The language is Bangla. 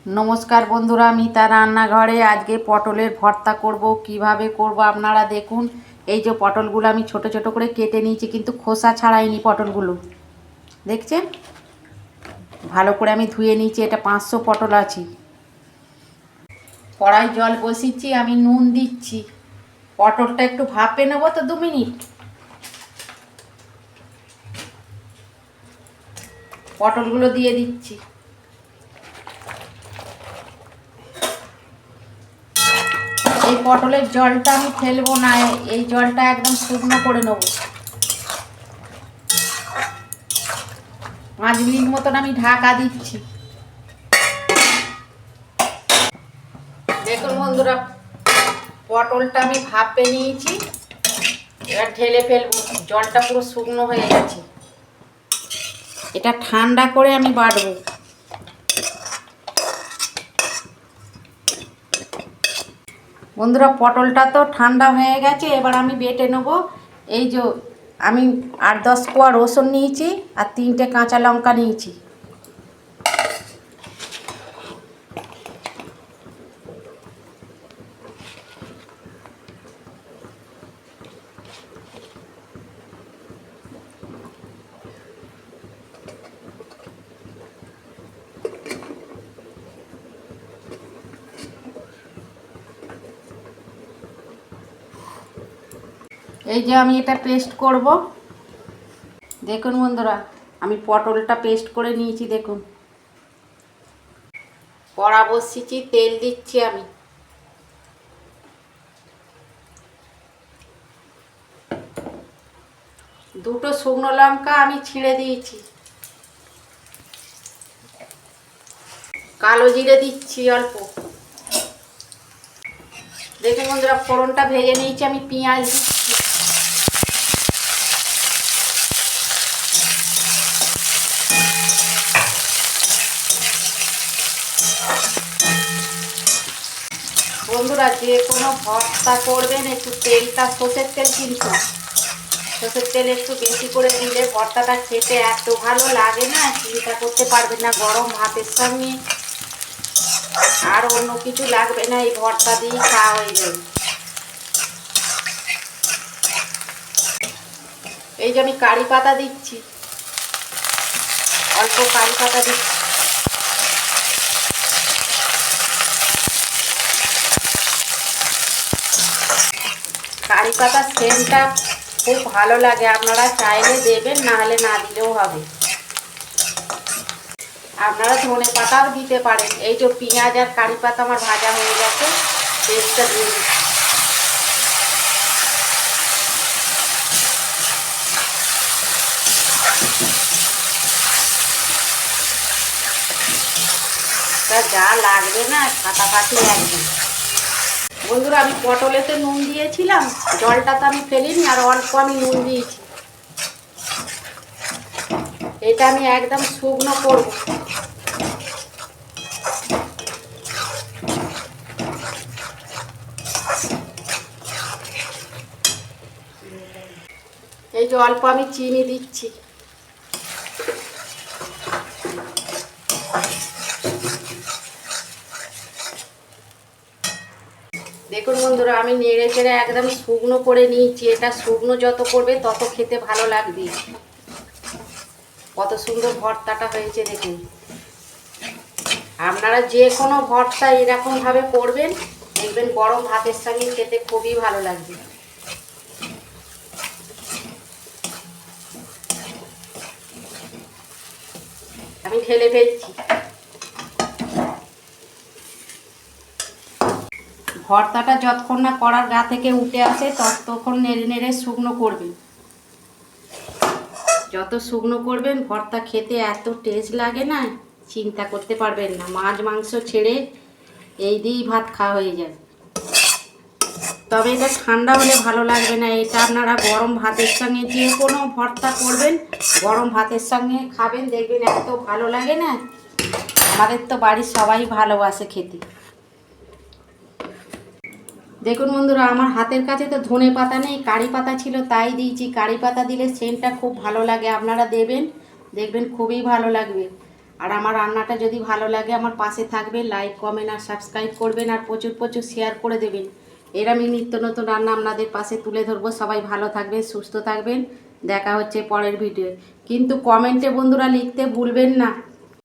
নমস্কার বন্ধুরা, মিতা রান্নাঘরে আজকে পটলের ভর্তা করব। কিভাবে করব আপনারা দেখুন। এই যে পটলগুলো আমি ছোট ছোট করে কেটে নিয়েছি, কিন্তু খোসা ছাড়াইনি পটলগুলো, দেখছেন? ভালো করে আমি ধুয়ে নিয়েছি। এটা 500 পটল আছে। কড়াই জল বসিয়েছি, আমি নুন দিচ্ছি। পটলটা একটু ভাপে নেবো তো 2 মিনিট। পটলগুলো দিয়ে দিচ্ছি। এই পটলের জলটা আমি ফেলবো না, এই জলটা একদম শুকনো করে নেবো। 5 মিনিট মতন আমি ঢাকা দিচ্ছি। দেখুন বন্ধুরা, পটলটা আমি ভাপে নিয়েছি। এবার ঢেলে ফেলবো। জলটা পুরো শুকনো হয়ে গেছে। এটা ঠান্ডা করে আমি বাটবো। বন্ধুরা, পটলটা তো ঠান্ডা হয়ে গেছে, এবার আমি বেটে নেব। এই যে আমি 8-10 কোয়া রসুন নিয়েছি আর 3টে কাঁচা লঙ্কা নিয়েছি। এই যে আমি এটা পেস্ট করব। দেখুন বন্ধুরা, আমি পটলটা পেস্ট করে নিয়েছি। দেখুন, কড়া বসিয়েছি, তেল দিচ্ছি আমি। দুটো শুকনো লঙ্কা আমি ছিঁড়ে দিয়েছি। কালো জিরে দিচ্ছি অল্প। দেখুন বন্ধুরা, ফোড়নটা ভেজে নিয়েছি, আমি পেঁয়াজ দিচ্ছি। বন্ধুরা, যে কোনো ভর্তা করবেন একটু তেলটা সর্ষের তেল, কিন্তু সর্ষের তেল একটু বেশি করে দিলে ভর্তাটা খেতে এত ভালো লাগে না, চিন্তা করতে পারবেন না। গরম ভাতের সঙ্গে আর অন্য কিছু লাগবে না, এই ভর্তা দিয়েই খাওয়া হয়ে যাবে। এই যে আমি কারি পাতা দিচ্ছি, অল্প কারি পাতা দিচ্ছি। কারি পাতার সেন্টটা খুব ভালো লাগে, আপনারা চাইলে দেবেন, না হলে না দিলেও হবে। আপনারা ধনে পাতাও দিতে পারেন। এই যে পেঁয়াজ আর কারি পাতা আমার ভাজা হয়ে গেছে, পেস্টটা দিয়ে দিচ্ছি। যা লাগবে না, ফাটাফাটি একদম। বন্ধুরা, আমি পটলেতে নুন দিয়েছিলাম, জলটা তো আমি ফেলিনি, আর অল্প আমি নুন দিয়েছি। এটা আমি একদম শুকনো করব। এই যে অল্প আমি চিনি দিচ্ছি। দেখুন বন্ধুরা, আমি নেড়ে চেড়ে একদম শুকনো করে নিয়েছি। এটা শুকনো যত করবে তত খেতে ভালো লাগবে। কত সুন্দর ভর্তাটা হয়েছে দেখুন। আপনারা যে কোনো ভর্তা এরকমভাবে করবেন, দেখবেন গরম ভাতের সঙ্গে খেতে খুবই ভালো লাগবে। আমি ঢেলে ফেলছি। ভর্তাটা যতক্ষণ না কড়ার গা থেকে উঠে আসে ততক্ষণ নেড়ে নেড়ে শুকনো করবেন। যত শুকনো করবেন ভর্তা খেতে এত টেস্ট লাগে না, চিন্তা করতে পারবেন না। মাছ মাংস ছেড়ে এই দিয়েই ভাত খাওয়া হয়ে যায়। তবে এটা ঠান্ডা হলে ভালো লাগবে না। এটা আপনারা গরম ভাতের সঙ্গে যে কোনো ভর্তা করবেন, গরম ভাতের সঙ্গে খাবেন, দেখবেন এত ভালো লাগে না। আমাদের তো বাড়ির সবাই ভালোবাসে খেতে। দেখুন বন্ধুরা, আমার হাতের কাছে তো ধনে পাতা নেই, কারি পাতা ছিল তাই দিয়েছি। কারি পাতা দিলে সেন্টটা খুব ভালো লাগে, আপনারা দেবেন, দেখবেন খুবই ভালো লাগবে। আর আমার রান্নাটা যদি ভালো লাগে আমার পাশে থাকবে, লাইক কমেন্ট আর সাবস্ক্রাইব করবেন, আর প্রচুর প্রচুর শেয়ার করে দেবেন। এর আমি নিত্য নতুন রান্না আপনাদের পাশে তুলে ধরবো। সবাই ভালো থাকবেন, সুস্থ থাকবেন। দেখা হচ্ছে পরের ভিডিও। কিন্তু কমেন্টে বন্ধুরা লিখতে ভুলবেন না